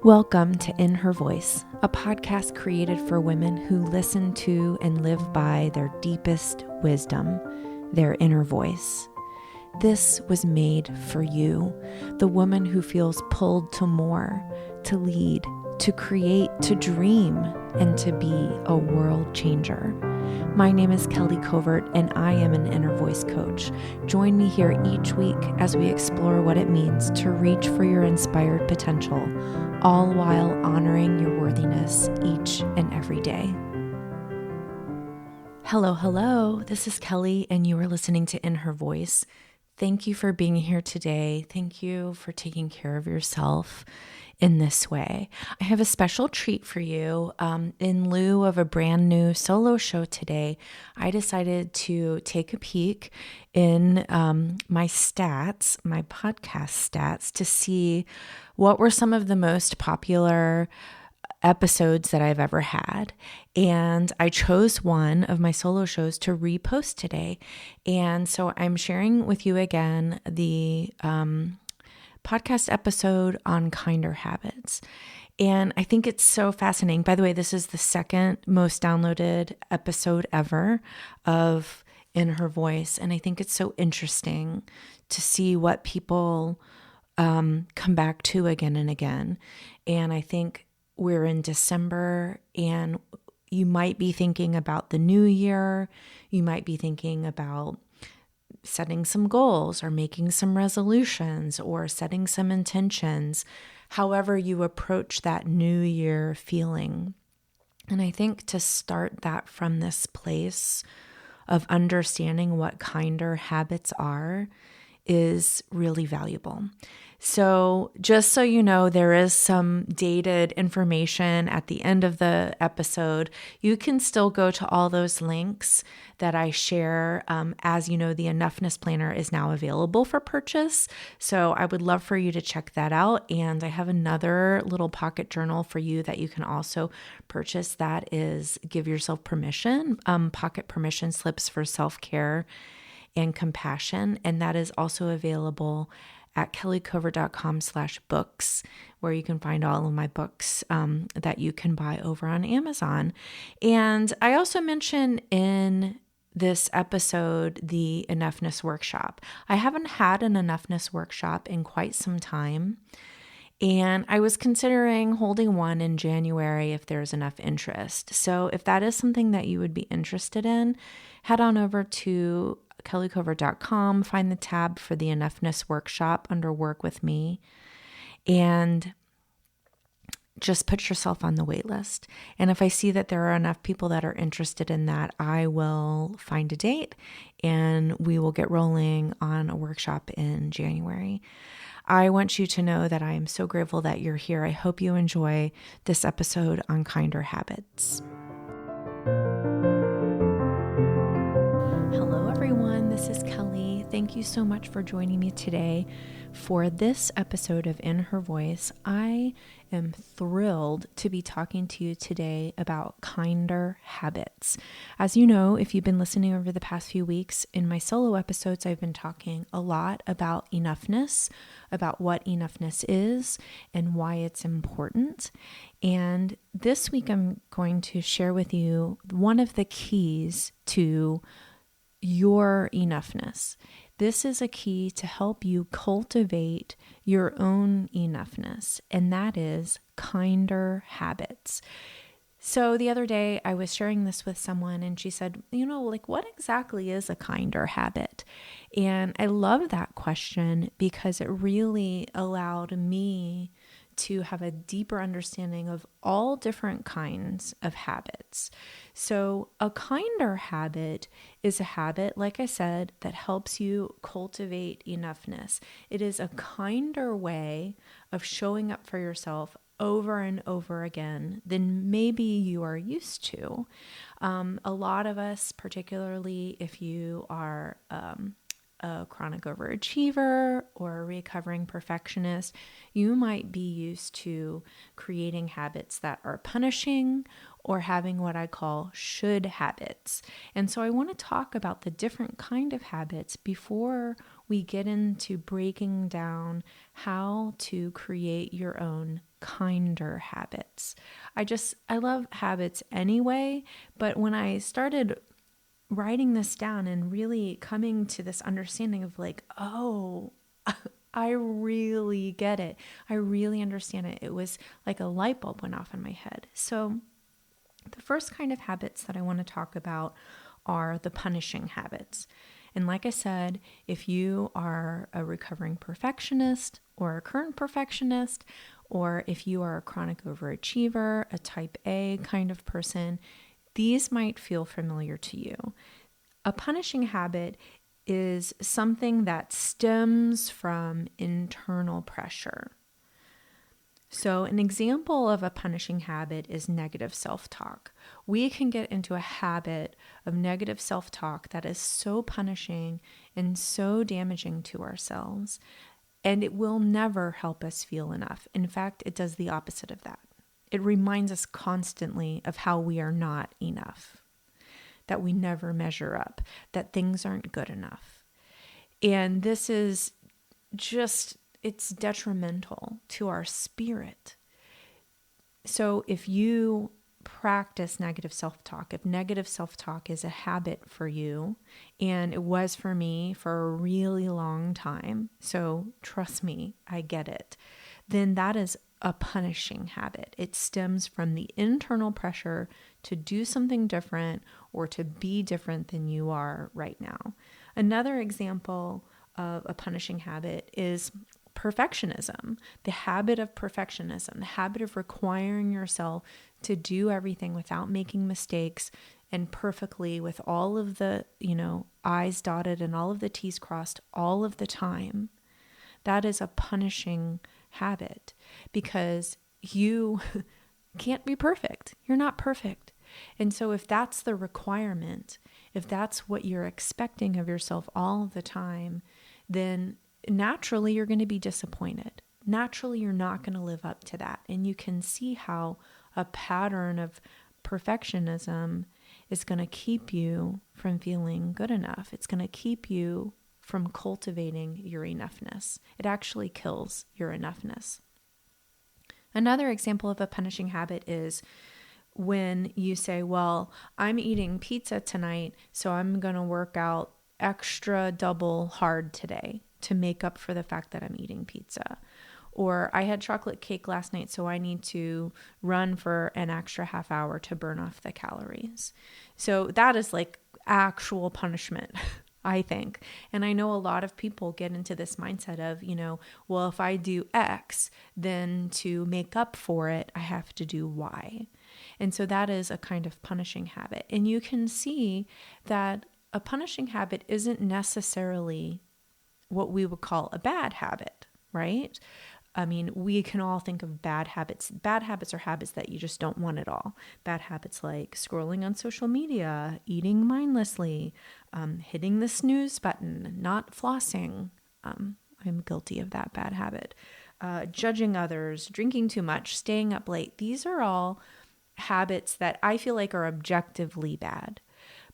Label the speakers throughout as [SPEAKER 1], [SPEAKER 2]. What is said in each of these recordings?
[SPEAKER 1] Welcome to In Her Voice, a podcast created for women who listen to and live by their deepest wisdom, their inner voice. This was made for you, the woman who feels pulled to more, to lead, to create, to dream, and to be a world changer. My name is Kelly Covert, and I am an inner voice coach. Join me here each week as we explore what it means to reach for your inspired potential, all while honoring your worthiness each and every day. Hello. This is Kelly, and you are listening to In Her Voice. Thank you for being here today. Thank you for taking care of yourself in this way. I have a special treat for you. In lieu of a brand new solo show today, I decided to take a peek in my stats, my podcast stats, to see what were some of the most popular episodes that I've ever had. And I chose one of my solo shows to repost today. And so I'm sharing with you again the podcast episode on kinder habits. And I think it's so fascinating. By the way, this is the second most downloaded episode ever of In Her Voice. And I think it's so interesting to see what people come back to again and again. And I think we're in December, and you might be thinking about the new year. You might be thinking about setting some goals or making some resolutions or setting some intentions, however you approach that new year feeling. And I think to start that from this place of understanding what kinder habits are is really valuable. So just so you know, there is some dated information at the end of the episode. You can still go to all those links that I share. As you know, the Enoughness Planner is now available for purchase. So I would love for you to check that out. And I have another little pocket journal for you that you can also purchase. That is Give Yourself Permission, pocket permission slips for self-care and compassion. And that is also available at kellycovert.com/books, where you can find all of my books that you can buy over on Amazon. And I also mentioned in this episode the Enoughness Workshop. I haven't had an Enoughness Workshop in quite some time, and I was considering holding one in January if there's enough interest. So if that is something that you would be interested in, head on over to kellycovert.com, find the tab for the Enoughness Workshop under Work With Me, and just put yourself on the wait list. And if I see that there are enough people that are interested in that, I will find a date and we will get rolling on a workshop in January. I want you to know that I am so grateful that you're here. I hope you enjoy this episode on kinder habits. This is Kelly. Thank you so much for joining me today for this episode of In Her Voice. I am thrilled to be talking to you today about kinder habits. As you know, if you've been listening over the past few weeks, in my solo episodes, I've been talking a lot about enoughness, about what enoughness is and why it's important. And this week, I'm going to share with you one of the keys to your enoughness. This is a key to help you cultivate your own enoughness, and that is kinder habits. So the other day I was sharing this with someone and she said, what exactly is a kinder habit? And I love that question because it really allowed me to have a deeper understanding of all different kinds of habits. So a kinder habit is a habit, like I said, that helps you cultivate enoughness. It is a kinder way of showing up for yourself over and over again than maybe you are used to. A lot of us, particularly if you are a chronic overachiever or a recovering perfectionist, you might be used to creating habits that are punishing or having what I call should habits. And so I want to talk about the different kind of habits before we get into breaking down how to create your own kinder habits. I love habits anyway, but when I started writing this down and really coming to this understanding of like, oh, I really get it. I really understand it. It was like a light bulb went off in my head. So the first kind of habits that I want to talk about are the punishing habits. And like I said, if you are a recovering perfectionist or a current perfectionist, or if you are a chronic overachiever, a type A kind of person, these might feel familiar to you. A punishing habit is something that stems from internal pressure. So an example of a punishing habit is negative self-talk. We can get into a habit of negative self-talk that is so punishing and so damaging to ourselves, and it will never help us feel enough. In fact, it does the opposite of that. It reminds us constantly of how we are not enough, that we never measure up, that things aren't good enough. And this is just, it's detrimental to our spirit. So if you practice negative self-talk, if negative self-talk is a habit for you, and it was for me for a really long time, so trust me, I get it, then that is a punishing habit. It stems from the internal pressure to do something different or to be different than you are right now. Another example of a punishing habit is perfectionism, the habit of perfectionism, the habit of requiring yourself to do everything without making mistakes and perfectly with all of the, I's dotted and all of the T's crossed all of the time. That is a punishing habit because you can't be perfect. You're not perfect. And so if that's the requirement, if that's what you're expecting of yourself all the time, then naturally you're going to be disappointed. Naturally, you're not going to live up to that. And you can see how a pattern of perfectionism is going to keep you from feeling good enough. It's going to keep you from cultivating your enoughness. It actually kills your enoughness. Another example of a punishing habit is when you say, well, I'm eating pizza tonight, so I'm going to work out extra double hard today to make up for the fact that I'm eating pizza. Or I had chocolate cake last night, so I need to run for an extra half hour to burn off the calories. So that is like actual punishment, I think. And I know a lot of people get into this mindset of, well, if I do X, then to make up for it, I have to do Y. And so that is a kind of punishing habit. And you can see that a punishing habit isn't necessarily what we would call a bad habit, right? I mean, we can all think of bad habits. Bad habits are habits that you just don't want at all. Bad habits like scrolling on social media, eating mindlessly, hitting the snooze button, not flossing. I'm guilty of that bad habit. Judging others, drinking too much, staying up late. These are all habits that I feel like are objectively bad.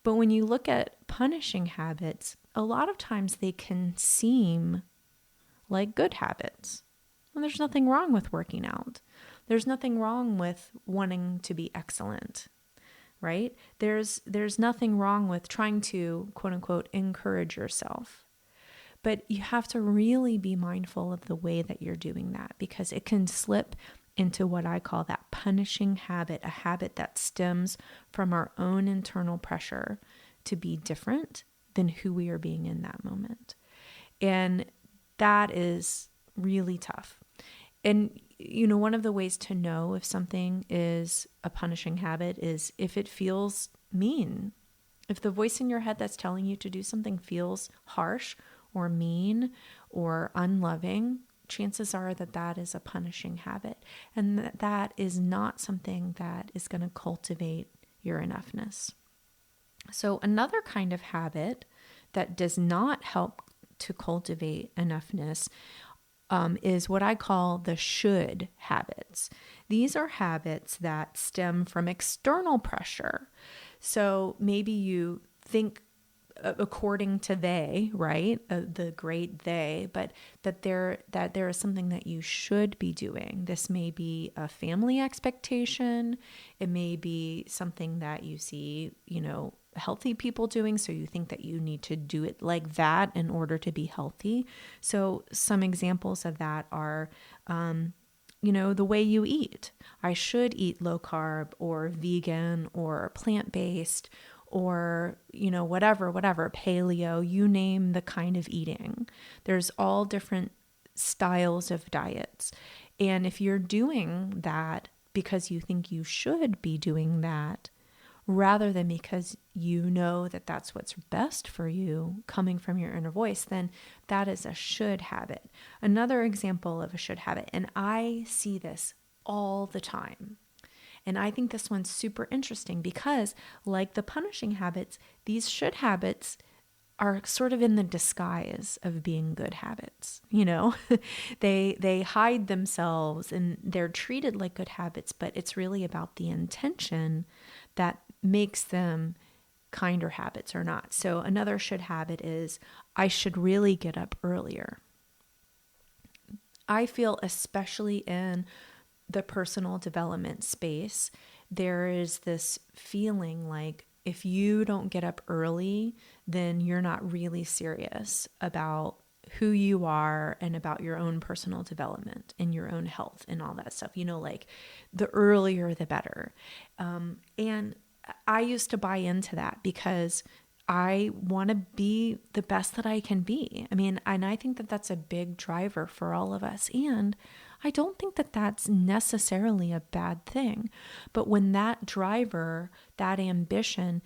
[SPEAKER 1] But when you look at punishing habits, a lot of times they can seem like good habits. And there's nothing wrong with working out. There's nothing wrong with wanting to be excellent, right? There's nothing wrong with trying to, quote unquote, encourage yourself. But you have to really be mindful of the way that you're doing that, because it can slip into what I call that punishing habit, a habit that stems from our own internal pressure to be different than who we are being in that moment. And that is really tough. And, one of the ways to know if something is a punishing habit is if it feels mean. If the voice in your head that's telling you to do something feels harsh or mean or unloving, chances are that that is a punishing habit. And that is not something that is going to cultivate your enoughness. So another kind of habit that does not help to cultivate enoughness is what I call the should habits. These are habits that stem from external pressure. So maybe you think according to they, right? The great they, but that there is something that you should be doing. This may be a family expectation. It may be something that you see, healthy people doing. So you think that you need to do it like that in order to be healthy. So some examples of that are, the way you eat. I should eat low carb or vegan or plant-based or, whatever, paleo, you name the kind of eating. There's all different styles of diets. And if you're doing that because you think you should be doing that, rather than because you know that that's what's best for you coming from your inner voice, then that is a should habit. Another example of a should habit, and I see this all the time. And I think this one's super interesting because, like the punishing habits, these should habits are sort of in the disguise of being good habits. They hide themselves and they're treated like good habits, but it's really about the intention that makes them kinder habits or not. So another should habit is, I should really get up earlier. I feel, especially in the personal development space, there is this feeling like if you don't get up early, then you're not really serious about who you are and about your own personal development and your own health and all that stuff. Like the earlier, the better. And I used to buy into that because I want to be the best that I can be. And I think that that's a big driver for all of us. And I don't think that that's necessarily a bad thing. But when that driver, that ambition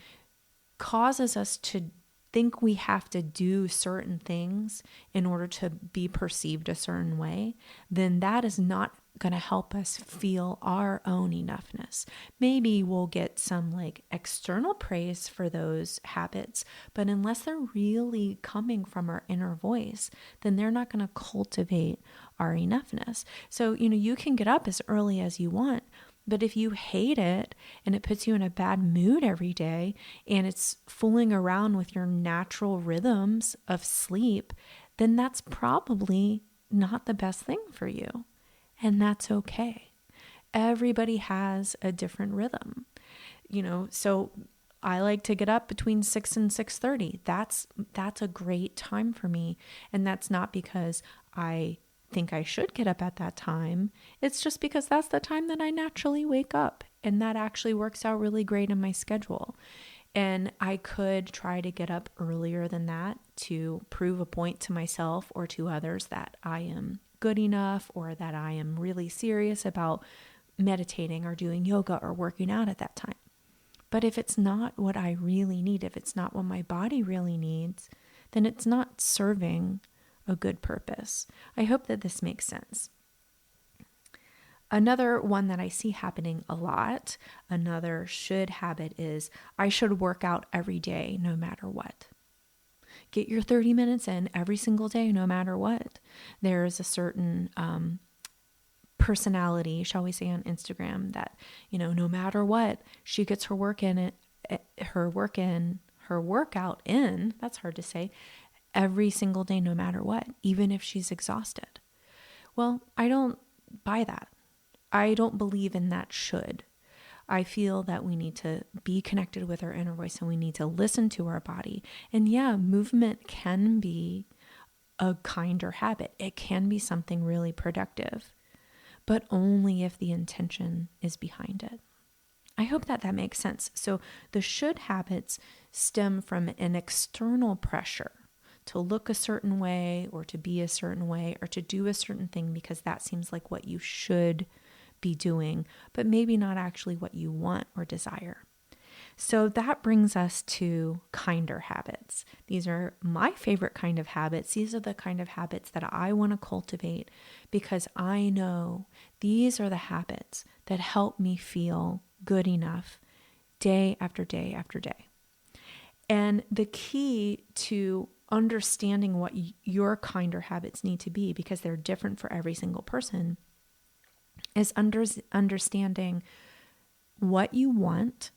[SPEAKER 1] causes us to think we have to do certain things in order to be perceived a certain way, then that is not going to help us feel our own enoughness. Maybe we'll get some external praise for those habits, but unless they're really coming from our inner voice, then they're not going to cultivate our enoughness. So, you can get up as early as you want, but if you hate it and it puts you in a bad mood every day and it's fooling around with your natural rhythms of sleep, then that's probably not the best thing for you. And that's okay. Everybody has a different rhythm, so I like to get up between 6 and 6:30. That's a great time for me. And that's not because I think I should get up at that time. It's just because that's the time that I naturally wake up. And that actually works out really great in my schedule. And I could try to get up earlier than that to prove a point to myself or to others that I am good enough or that I am really serious about meditating or doing yoga or working out at that time. But if it's not what I really need, if it's not what my body really needs, then it's not serving a good purpose. I hope that this makes sense. Another one that I see happening a lot, another should habit is, I should work out every day no matter what. Get your 30 minutes in every single day no matter what. There's a certain personality, shall we say, on Instagram that, no matter what, she gets her workout in, that's hard to say, every single day no matter what, even if she's exhausted. Well, I don't buy that. I don't believe in that should. I feel that we need to be connected with our inner voice and we need to listen to our body. And yeah, movement can be a kinder habit. It can be something really productive, but only if the intention is behind it. I hope that makes sense. So the should habits stem from an external pressure to look a certain way or to be a certain way or to do a certain thing because that seems like what you should be doing, but maybe not actually what you want or desire. So that brings us to kinder habits. These are my favorite kind of habits. These are the kind of habits that I want to cultivate because I know these are the habits that help me feel good enough day after day after day. And the key to understanding what your kinder habits need to be, because they're different for every single person, is understanding what you want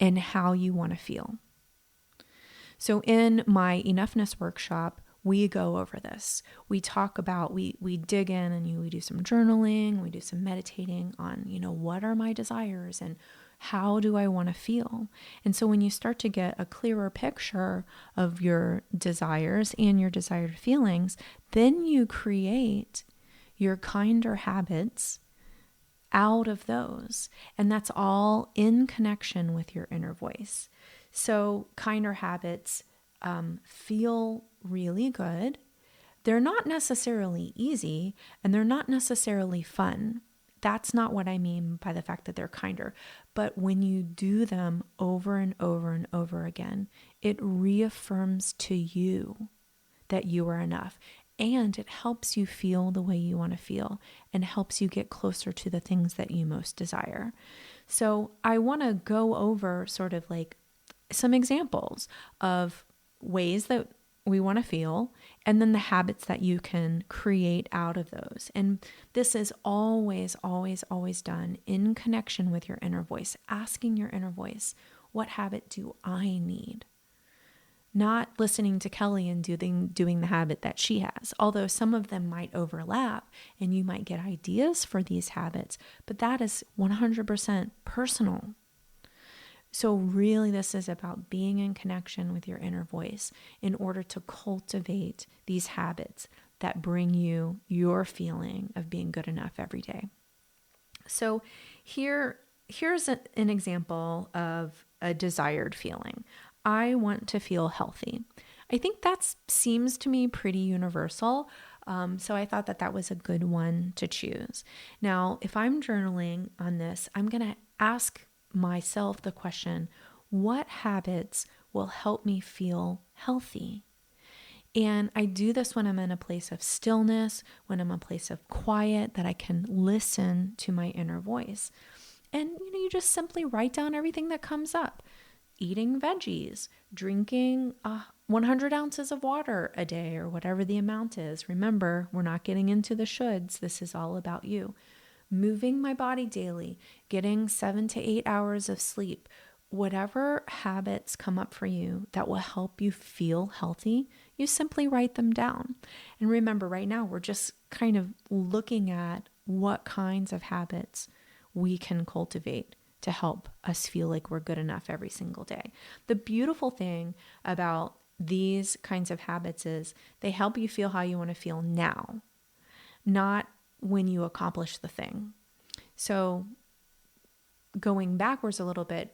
[SPEAKER 1] and how you want to feel. So in my enoughness workshop, we go over this. We talk about, we dig in and we do some journaling, we do some meditating on, what are my desires and how do I want to feel? And so when you start to get a clearer picture of your desires and your desired feelings, then you create your kinder habits out of those. And that's all in connection with your inner voice. So kinder habits feel really good. They're not necessarily easy and they're not necessarily fun. That's not what I mean by the fact that they're kinder. But when you do them over and over and over again, it reaffirms to you that you are enough. And it helps you feel the way you want to feel and helps you get closer to the things that you most desire. So I want to go over sort of like some examples of ways that we want to feel, and then the habits that you can create out of those. And this is always, always, always done in connection with your inner voice, asking your inner voice, what habit do I need? Not listening to Kelly and doing the habit that she has, although some of them might overlap and you might get ideas for these habits, but that is 100% personal. So really, this is about being in connection with your inner voice in order to cultivate these habits that bring you your feeling of being good enough every day. So here's an example of a desired feeling. I want to feel healthy. I think that seems to me pretty universal. So I thought that was a good one to choose. Now, if I'm journaling on this, I'm going to ask myself the question, what habits will help me feel healthy? And I do this when I'm in a place of stillness, when I'm in a place of quiet, that I can listen to my inner voice. And you just simply write down everything that comes up. Eating veggies, drinking 100 ounces of water a day or whatever the amount is. Remember, we're not getting into the shoulds. This is all about you. Moving my body daily, getting 7 to 8 hours of sleep, whatever habits come up for you that will help you feel healthy, you simply write them down. And remember, right now, we're just kind of looking at what kinds of habits we can cultivate to help us feel like we're good enough every single day. The beautiful thing about these kinds of habits is they help you feel how you want to feel now, not when you accomplish the thing. So going backwards a little bit,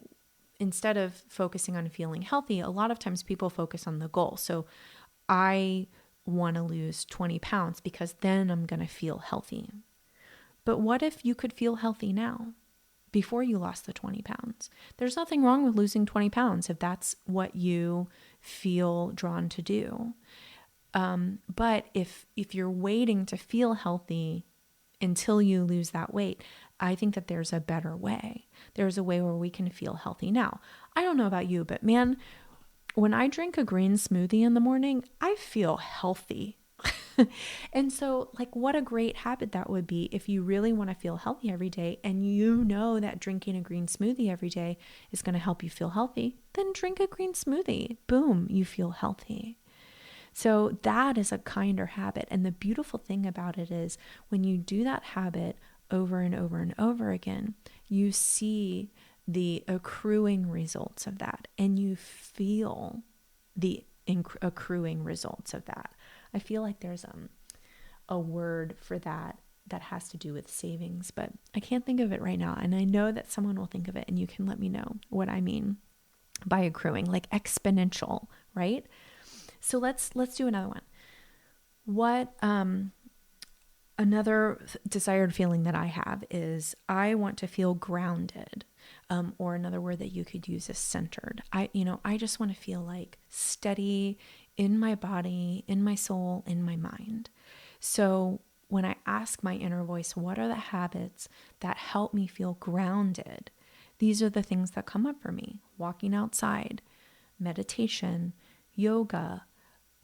[SPEAKER 1] instead of focusing on feeling healthy, a lot of times people focus on the goal. So I want to lose 20 pounds because then I'm going to feel healthy. But what if you could feel healthy now before you lost the 20 pounds? There's nothing wrong with losing 20 pounds if that's what you feel drawn to do. But if you're waiting to feel healthy until you lose that weight, I think that there's a better way. There's a way where we can feel healthy now. I don't know about you, but man, when I drink a green smoothie in the morning, I feel healthy. And so, what a great habit that would be if you really want to feel healthy every day and you know that drinking a green smoothie every day is going to help you feel healthy, then drink a green smoothie. Boom, you feel healthy. So that is a kinder habit. And the beautiful thing about it is when you do that habit over and over and over again, you see the accruing results of that and you feel the accruing results of that. I feel like there's a word for that has to do with savings, but I can't think of it right now. And I know that someone will think of it and you can let me know what I mean by accruing, like exponential, right? So let's do another one. What another desired feeling that I have is I want to feel grounded, or another word that you could use is centered. I just want to feel like steady in my body, in my soul, in my mind. So when I ask my inner voice, what are the habits that help me feel grounded? These are the things that come up for me. Walking outside, meditation, yoga,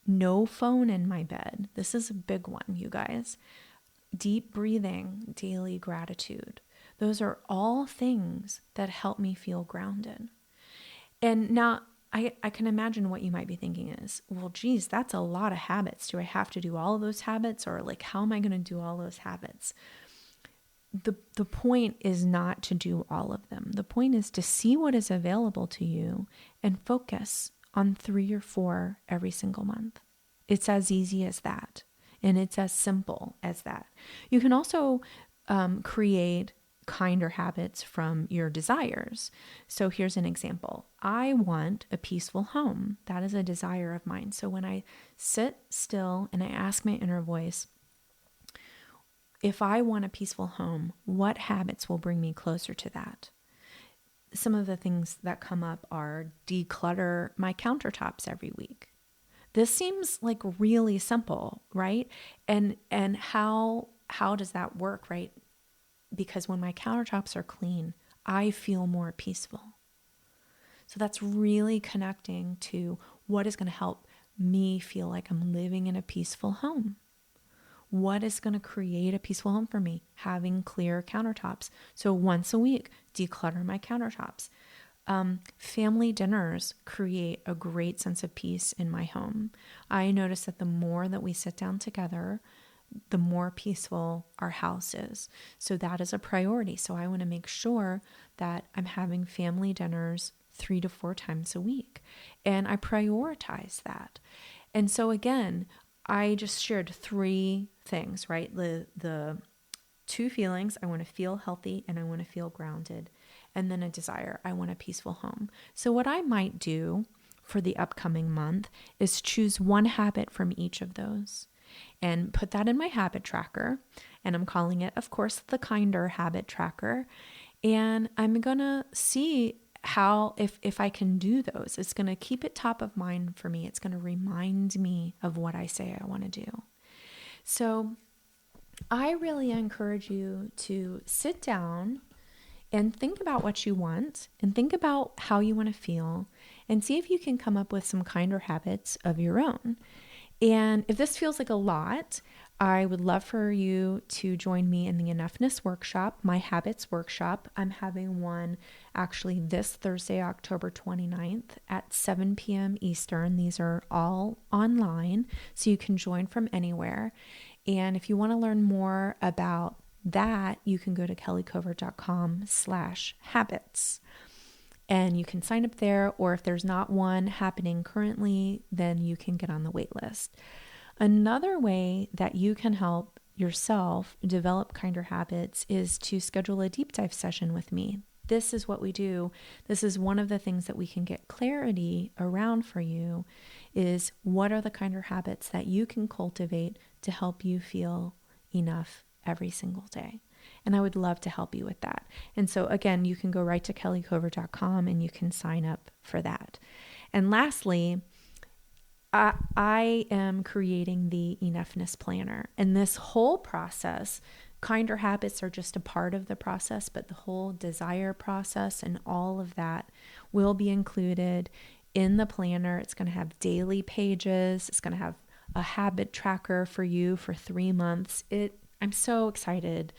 [SPEAKER 1] no phone in my bed. This is a big one, you guys. Deep breathing, daily gratitude. Those are all things that help me feel grounded. And now I can imagine what you might be thinking is, well, geez, that's a lot of habits. Do I have to do all of those habits? Or like, how am I going to do all those habits? The point is not to do all of them. The point is to see what is available to you and focus on 3 or 4 every single month. It's as easy as that. And it's as simple as that. You can also create kinder habits from your desires. So here's an example. I want a peaceful home. That is a desire of mine. So when I sit still and I ask my inner voice, if I want a peaceful home, what habits will bring me closer to that? Some of the things that come up are declutter my countertops every week. This seems like really simple, right? And how does that work, right? Because when my countertops are clean, I feel more peaceful. So that's really connecting to what is going to help me feel like I'm living in a peaceful home. What is going to create a peaceful home for me? Having clear countertops. So once a week, declutter my countertops. Family dinners create a great sense of peace in my home. I notice that the more that we sit down together, the more peaceful our house is. So that is a priority. So I want to make sure that I'm having family dinners 3 to 4 times a week. And I prioritize that. And so again, I just shared 3 things, right? The 2 feelings, I want to feel healthy and I want to feel grounded. And then a desire, I want a peaceful home. So what I might do for the upcoming month is choose 1 habit from each of those and put that in my habit tracker. And I'm calling it, of course, the kinder habit tracker. And I'm going to see how, if I can do those. It's going to keep it top of mind for me. It's going to remind me of what I say I want to do. So I really encourage you to sit down and think about what you want and think about how you want to feel and see if you can come up with some kinder habits of your own. And if this feels like a lot, I would love for you to join me in the Enoughness Workshop, my Habits Workshop. I'm having one actually this Thursday, October 29th at 7 p.m. Eastern. These are all online, so you can join from anywhere. And if you want to learn more about that, you can go to kellycovert.com/habits. And you can sign up there, or if there's not one happening currently, then you can get on the wait list. Another way that you can help yourself develop kinder habits is to schedule a deep dive session with me. This is what we do. This is one of the things that we can get clarity around for you, is what are the kinder habits that you can cultivate to help you feel enough every single day. And I would love to help you with that. And so again, you can go right to kellycovert.com and you can sign up for that. And lastly, I am creating the Enoughness Planner. And this whole process, kinder habits are just a part of the process, but the whole desire process and all of that will be included in the planner. It's going to have daily pages. It's going to have a habit tracker for you for 3 months. I'm so excited.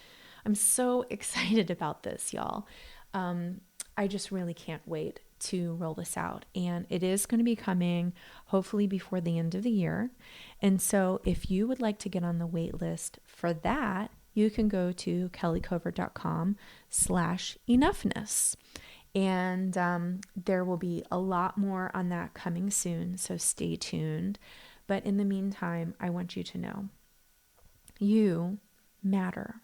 [SPEAKER 1] I'm so excited about this, y'all. I just really can't wait to roll this out. And it is going to be coming hopefully before the end of the year. And so if you would like to get on the wait list for that, you can go to kellycovert.com/enoughness. And there will be a lot more on that coming soon. So stay tuned. But in the meantime, I want you to know you matter.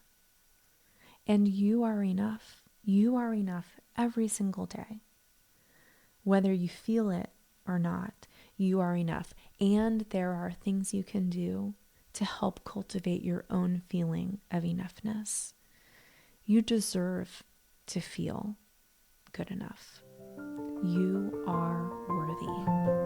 [SPEAKER 1] And you are enough. You are enough every single day. Whether you feel it or not, you are enough. And there are things you can do to help cultivate your own feeling of enoughness. You deserve to feel good enough. You are worthy.